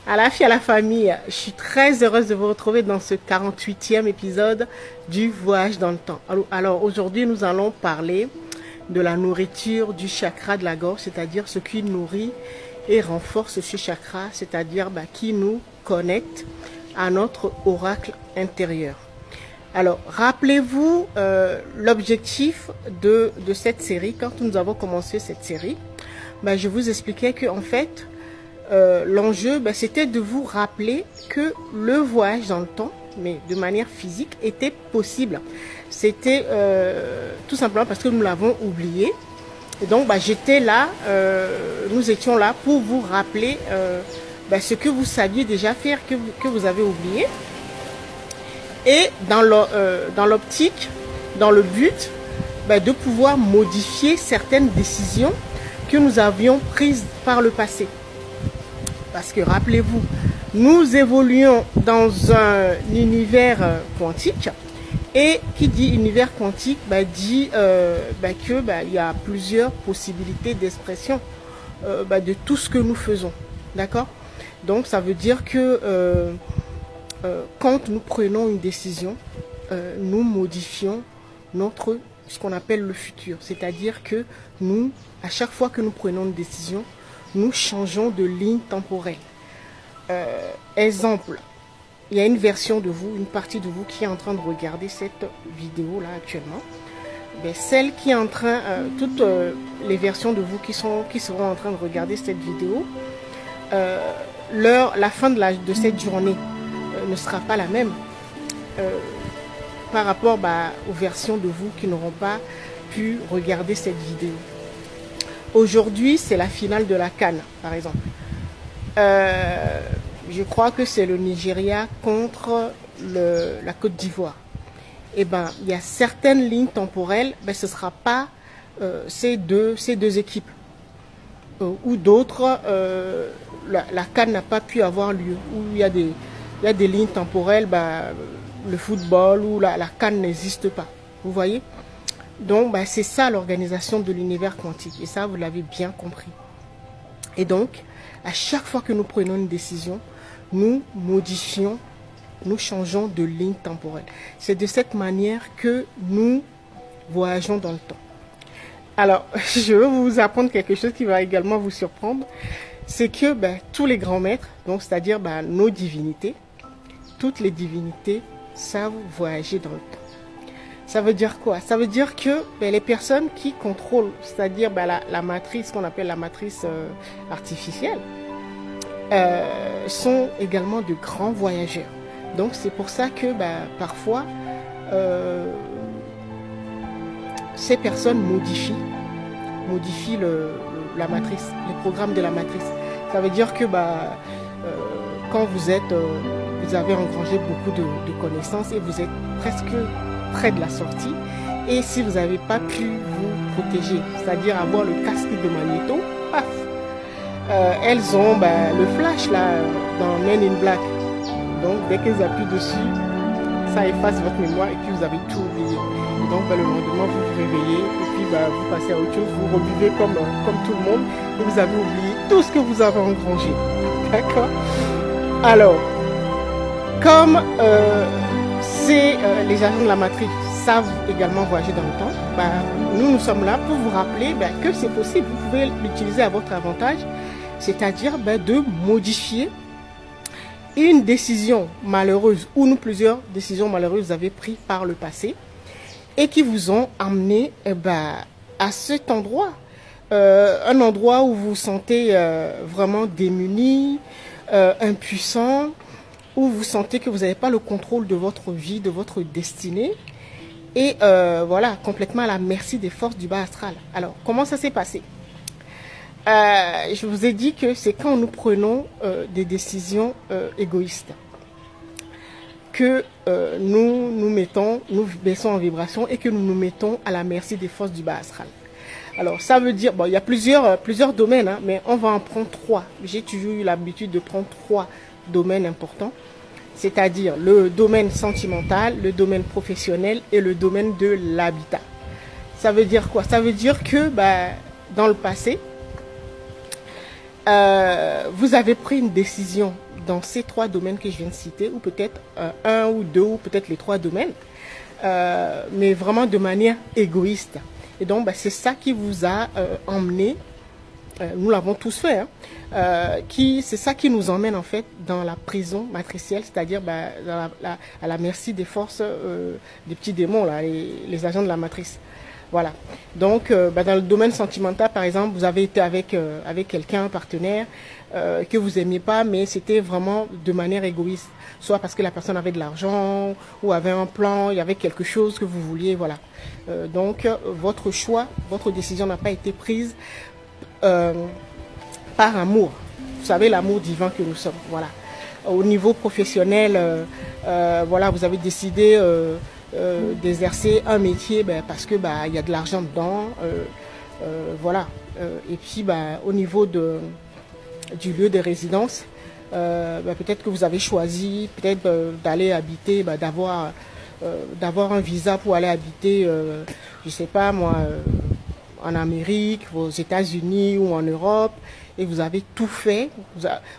À la fille, à la famille, je suis très heureuse de vous retrouver dans ce 48e épisode du Voyage dans le temps. Alors aujourd'hui, nous allons parler de la nourriture du chakra de la gorge, c'est-à-dire ce qui nourrit et renforce ce chakra, c'est-à-dire qui nous connecte à notre oracle intérieur. Alors, rappelez-vous l'objectif de cette série. Quand nous avons commencé cette série, je vous expliquais que en fait, l'enjeu, c'était de vous rappeler que le voyage dans le temps, mais de manière physique, était possible. C'était tout simplement parce que nous l'avons oublié. Et donc, j'étais là, nous étions là pour vous rappeler ce que vous saviez déjà faire, que vous avez oublié. Et dans l'optique, dans le but de pouvoir modifier certaines décisions que nous avions prises par le passé. Parce que rappelez-vous, nous évoluons dans un univers quantique. Et qui dit univers quantique dit qu'il y a plusieurs possibilités d'expression de tout ce que nous faisons. D'accord? Donc ça veut dire que quand nous prenons une décision, nous modifions ce qu'on appelle le futur. C'est-à-dire que nous, à chaque fois que nous prenons une décision, nous changeons de ligne temporelle. Exemple, il y a une version de vous, une partie de vous qui est en train de regarder cette vidéo-là actuellement. Celle qui est en train, toutes les versions de vous qui seront en train de regarder cette vidéo, la fin de cette journée ne sera pas la même par rapport aux versions de vous qui n'auront pas pu regarder cette vidéo. Aujourd'hui, c'est la finale de la CAN, par exemple. Je crois que c'est le Nigeria contre la Côte d'Ivoire. Il y a certaines lignes temporelles, ce ne sera pas ces deux équipes. Ou d'autres, la CAN n'a pas pu avoir lieu. Où il y a des lignes temporelles, le football ou la CAN n'existe pas. Vous voyez? Donc, c'est ça l'organisation de l'univers quantique. Et ça, vous l'avez bien compris. Et donc, à chaque fois que nous prenons une décision, nous modifions, nous changeons de ligne temporelle. C'est de cette manière que nous voyageons dans le temps. Alors, je veux vous apprendre quelque chose qui va également vous surprendre. C'est que tous les grands maîtres, donc c'est-à-dire nos divinités, toutes les divinités savent voyager dans le temps. Ça veut dire quoi? Ça veut dire que les personnes qui contrôlent, c'est-à-dire la matrice, qu'on appelle la matrice artificielle, sont également de grands voyageurs. Donc c'est pour ça que parfois ces personnes modifient la matrice, les programmes de la matrice. Ça veut dire que quand vous avez engrangé beaucoup de connaissances et vous êtes presque près de la sortie, et si vous n'avez pas pu vous protéger, c'est-à-dire avoir le casque de magnéto, paf, elles ont le flash là dans Men in Black. Donc dès qu'elles appuient dessus, ça efface votre mémoire et puis vous avez tout oublié. Et donc le lendemain vous vous réveillez et puis vous passez à autre chose, vous revivez comme tout le monde et vous avez oublié tout ce que vous avez engrangé. D'accord? Alors, comme les agents de la matrice savent également voyager dans le temps, nous sommes là pour vous rappeler que c'est possible. Vous pouvez l'utiliser à votre avantage, c'est-à-dire de modifier une décision malheureuse ou plusieurs décisions malheureuses que vous avez prises par le passé et qui vous ont amené à cet endroit. Un endroit où vous vous sentez vraiment démuni, impuissant, où vous sentez que vous n'avez pas le contrôle de votre vie, de votre destinée, et complètement à la merci des forces du bas astral. Alors, comment ça s'est passé? Je vous ai dit que c'est quand nous prenons des décisions égoïstes que nous baissons en vibration et que nous nous mettons à la merci des forces du bas astral. Alors, ça veut dire, il y a plusieurs domaines, mais on va en prendre 3. J'ai toujours eu l'habitude de prendre 3 domaines importants, c'est-à-dire le domaine sentimental, le domaine professionnel et le domaine de l'habitat. Ça veut dire quoi? Ça veut dire que dans le passé, vous avez pris une décision dans ces 3 domaines que je viens de citer, ou peut-être un ou deux, ou peut-être les 3 domaines, mais vraiment de manière égoïste. Et donc, c'est ça qui vous a emmené, nous l'avons tous fait, hein, c'est ça qui nous emmène en fait dans la prison matricielle, c'est-à-dire à la merci des forces, des petits démons, là, les agents de la matrice. Voilà. Donc, dans le domaine sentimental, par exemple, vous avez été avec quelqu'un, un partenaire, que vous aimiez pas, mais c'était vraiment de manière égoïste. Soit parce que la personne avait de l'argent, ou avait un plan, il y avait quelque chose que vous vouliez, voilà. Donc, votre choix, votre décision n'a pas été prise par amour. Vous savez, l'amour divin que nous sommes, voilà. Au niveau professionnel, voilà, vous avez décidé d'exercer un métier parce que il y a de l'argent dedans, voilà. Et puis au niveau du lieu de résidence, peut-être que vous avez choisi peut-être d'aller habiter, d'avoir un visa pour aller habiter, je sais pas moi, en Amérique, aux États-Unis ou en Europe, et vous avez tout fait.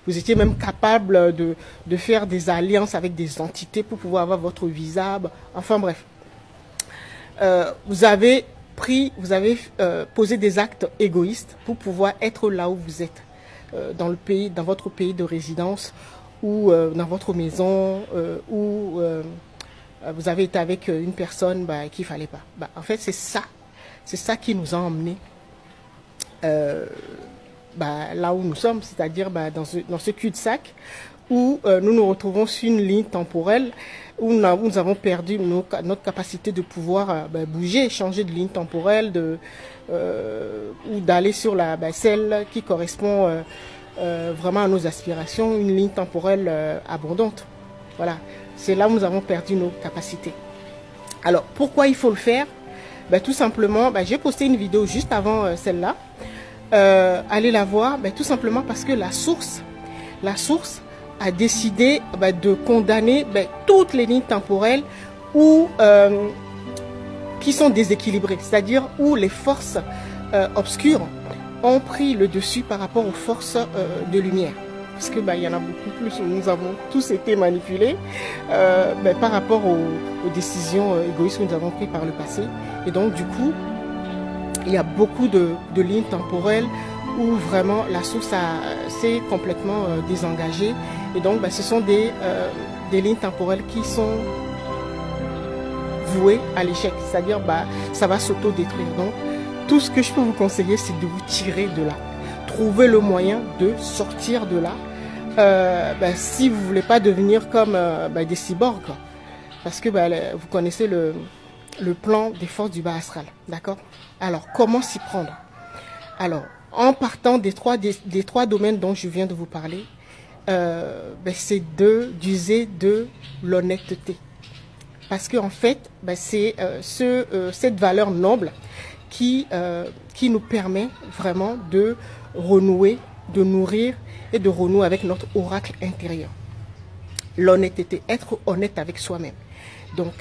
Vous étiez même capable de faire des alliances avec des entités pour pouvoir avoir votre visa. Enfin bref, vous avez posé des actes égoïstes pour pouvoir être là où vous êtes, dans votre pays de résidence, ou dans votre maison, où vous avez été avec une personne qu'il fallait pas. En fait, c'est ça qui nous a emmenés là où nous sommes, c'est-à-dire dans ce cul-de-sac où nous nous retrouvons sur une ligne temporelle où nous avons perdu notre capacité de pouvoir bouger, changer de ligne temporelle, ou d'aller sur celle qui correspond vraiment à nos aspirations, une ligne temporelle abondante. Voilà, c'est là où nous avons perdu nos capacités. Alors, pourquoi il faut le faire? Tout simplement, j'ai posté une vidéo juste avant celle-là. Allez la voir, tout simplement parce que la source a décidé de condamner toutes les lignes temporelles qui sont déséquilibrées, c'est-à-dire où les forces obscures ont pris le dessus par rapport aux forces de lumière. Parce que il y en a beaucoup plus, nous avons tous été manipulés par rapport aux décisions égoïstes que nous avons prises par le passé. Et donc du coup, il y a beaucoup de lignes temporelles où vraiment la source s'est complètement désengagée. Et donc ce sont des lignes temporelles qui sont vouées à l'échec. C'est-à-dire ça va s'auto-détruire. Donc tout ce que je peux vous conseiller, c'est de vous tirer de là. Trouver le moyen de sortir de là. Si vous ne voulez pas devenir comme des cyborgs, quoi. Parce que vous connaissez le plan des forces du bas astral, d'accord? Alors, comment s'y prendre? Alors, en partant des trois domaines dont je viens de vous parler, c'est d'user de l'honnêteté. Parce qu'en fait, c'est cette valeur noble qui nous permet vraiment de renouer, de nourrir et de renouer avec notre oracle intérieur. L'honnêteté, être honnête avec soi-même. Donc,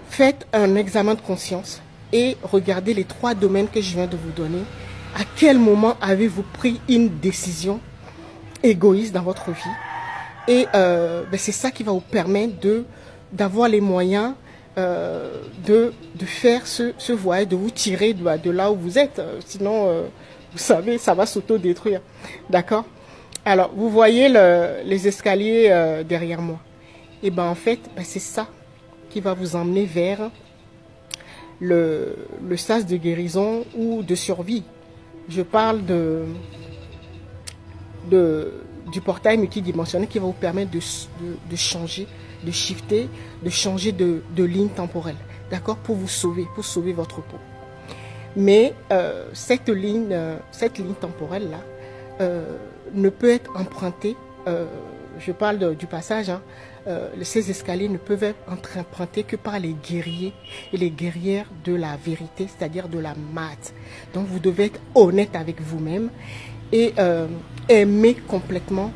faites un examen de conscience et regardez les 3 domaines que je viens de vous donner. À quel moment avez-vous pris une décision égoïste dans votre vie? Et c'est ça qui va vous permettre d'avoir les moyens de faire ce voyage, de vous tirer de là où vous êtes. Sinon, vous savez, ça va s'auto-détruire. D'accord? Alors, vous voyez les escaliers derrière moi. Et en fait, c'est ça qui va vous emmener vers le sas de guérison ou de survie. Je parle du portail multidimensionnel qui va vous permettre de changer, de shifter, de changer de ligne temporelle, d'accord, pour vous sauver, pour sauver votre peau. Mais cette ligne temporelle là ne peut être empruntée. Je parle du passage. Ces escaliers ne peuvent être empruntés que par les guerriers et les guerrières de la vérité, c'est-à-dire de la mat. Donc vous devez être honnête avec vous-même et aimer complètement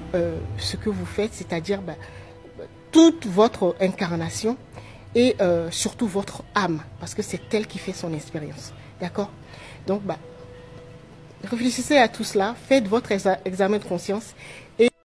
ce que vous faites, c'est-à-dire toute votre incarnation et surtout votre âme, parce que c'est elle qui fait son expérience. D'accord? Donc réfléchissez à tout cela, faites votre examen de conscience et